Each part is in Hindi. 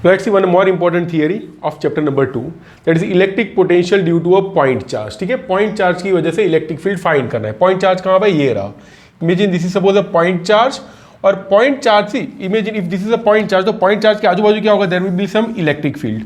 Let's see one more important theory of chapter number 2, that is electric potential due to a point charge. ठीक है, पॉइंट चार्ज की वजह से इलेक्ट्रिक फील्ड फाइंड करना है. पॉइंट चार्ज कहाँ पे, ये रहा. Imagine this is suppose a point charge, और point charge see imagine if this is a point charge, तो पॉइंट चार्ज के आजू बाजू क्या होगा, there will be some electric field.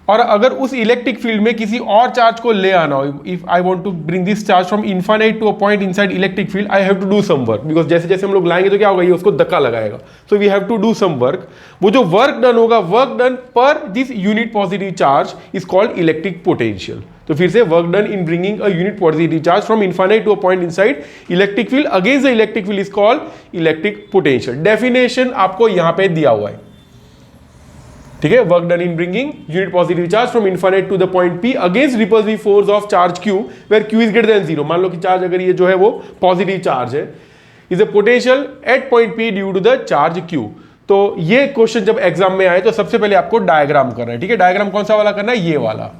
और अगर उस इलेक्ट्रिक फील्ड में किसी और चार्ज को ले आना हो, if I want to bring this charge from infinite to a point inside electric field, I have to do some work, because जैसे जैसे हम लोग लाएंगे तो क्या होगा, ये उसको धक्का लगाएगा. So we have to do some work. वो जो वर्क डन होगा, वर्क डन पर this unit positive charge is called electric potential. तो फिर से work done in bringing a unit positive charge from infinite to a point inside electric field against the electric field is called electric potential. Definition आपको यहां पे दिया हुआ है. ठीक है, work done in bringing unit positive charge from infinite to the point P against repulsive force of charge Q where Q is greater than 0. मान लो कि चार्ज अगर ये जो है वो पॉजिटिव चार्ज है, is a potential at point P due to the charge Q. तो ये क्वेश्चन जब एग्जाम में आए तो सबसे पहले आपको डायग्राम करना है. ठीक है, डायग्राम कौन सा वाला करना है, ये वाला.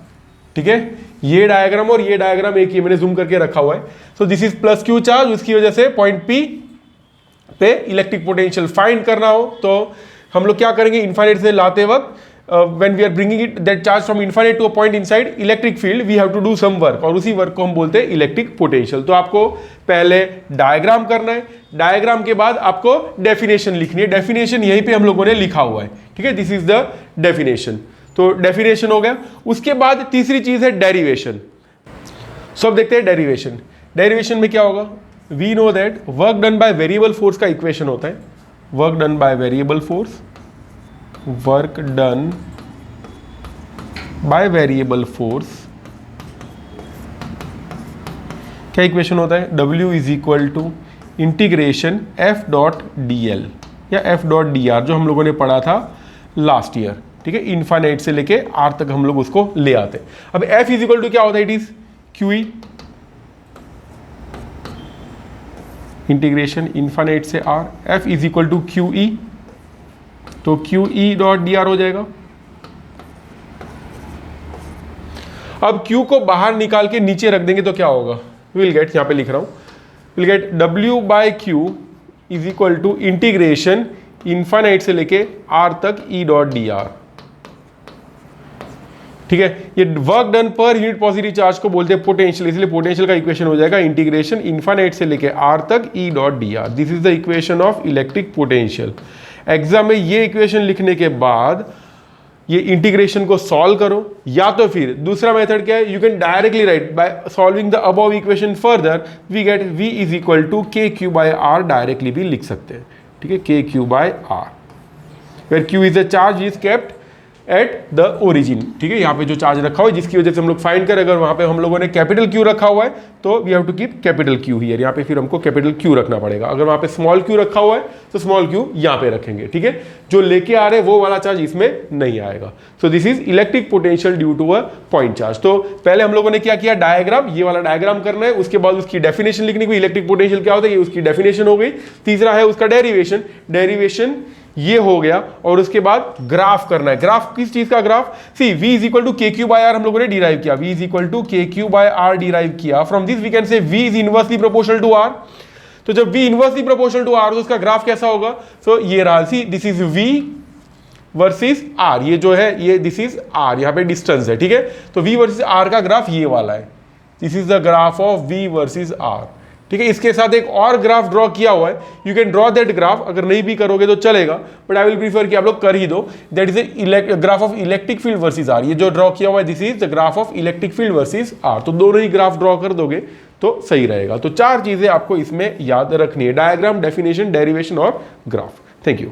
ठीक है, ये डायग्राम और ये डायग्राम एक ही, मैंने जूम करके रखा हुआ है. सो this is plus Q charge, उसकी वजह से पॉइंट P पे इलेक्ट्रिक पोटेंशियल फाइंड करना हो तो हम लोग क्या करेंगे, इनफाइनाइट से लाते वक्त when we are bringing it that charge from infinite to a point inside electric field, we have to do some work, और उसी वर्क को हम बोलते हैं इलेक्ट्रिक पोटेंशियल. तो आपको पहले डायग्राम करना है, डायग्राम के बाद आपको डेफिनेशन लिखनी है. डेफिनेशन यहीं पे हम लोगों ने लिखा हुआ है. ठीक है, दिस इज द डेफिनेशन. तो डेफिनेशन हो गया. उसके बाद तीसरी चीज है डेरिवेशन. सो अब देखते हैं डेरिवेशन. डेरिवेशन में क्या होगा, we know that work done by variable force का इक्वेशन होता है. Work done by variable force, work done by variable force, क्या इक्वेशन होता है, W is equal to integration F dot D L या F डॉट डी आर, जो हम लोगों ने पढ़ा था लास्ट ईयर. ठीक है, इनफाइनाइट से लेके R तक हम लोग उसको ले आते. अब F इज इक्वल टू क्या होता है, it is QE, integration infinite से R. F is equal to QE, तो QE डॉट डी आर हो जाएगा. अब Q को बाहर निकाल के नीचे रख देंगे तो क्या होगा, विल गेट, यहां पे लिख रहा हूं, will get W by Q is equal to integration infinite से लेके R तक E डॉट डी आर. ठीक है, ये work done per unit positive charge को बोलते हैं पोटेंशियल, इसलिए पोटेंशियल का इक्वेशन हो जाएगा इंटीग्रेशन इनफाइनाइट से लेके R तक E dot D are. This is the equation of electric potential. Exam में ये इक्वेशन लिखने के बाद ये इंटीग्रेशन को सॉल्व करो, या तो फिर दूसरा मेथड क्या है, you can directly write by solving the above equation further, we get V is equal to KQ by R. Directly भी लिख सकते हैं. ठीक है, KQ by R, where Q is the charge is kept at the origin. ठीक है, यहाँ पे जो चार्ज रखा हुआ है जिसकी वजह से हम लोग फाइंड करें, अगर वहाँ पे हम लोगों ने कैपिटल Q रखा हुआ है तो we have to keep capital Q here. यहाँ पे फिर हमको कैपिटल Q रखना पड़ेगा. अगर वहाँ पे स्मॉल q रखा हुआ है तो स्मॉल q यहाँ पे रखेंगे. ठीक है, जो लेके आ रहे हैं वो वाला चार्ज इसमें नहीं आएगा. So this is electric potential due to a point charge. तो पहले हम लोगों ने क्या किया, डायग्राम, ये वाला डायग्राम करना है. उसके बाद उसकी डेफिनेशन लिखनी है, इलेक्ट्रिक पोटेंशियल क्या होता है, ये उसकी डेफिनेशन हो गई. तीसरा है उसका डेरिवेशन. डेरिवेशन ये हो गया, और उसके बाद ग्राफ करना है. ग्राफ किस चीज का graph, see V is equal to KQ by R हम लोगों ने डिराइव किया. V is equal to KQ by R derive किया. From this we can say V is inversely proportional to R. तो जब V inversely proportional to R तो उसका ग्राफ कैसा होगा, सो ये रहा, see this is V versus R. ये जो है ये दिस इज R, यहाँ पे डिस्टेंस है. ठीक है, तो V वर्सेस R का ग्राफ ये वाला है. This is the graph of V versus R. ठीक है, इसके साथ एक और ग्राफ ड्रॉ किया हुआ है. You can draw that graph, अगर नहीं भी करोगे तो चलेगा, बट आई विल प्रीफर कि आप लोग कर ही दो. That is a graph of electric field versus R. ये जो ड्रॉ किया हुआ है this is the graph of electric field versus R. तो दोनों ही ग्राफ ड्रॉ कर दोगे तो सही रहेगा. तो चार चीजें आपको इसमें याद रखनी है, डायग्राम, डेफिनेशन, डेरिवेशन और ग्राफ. Thank you.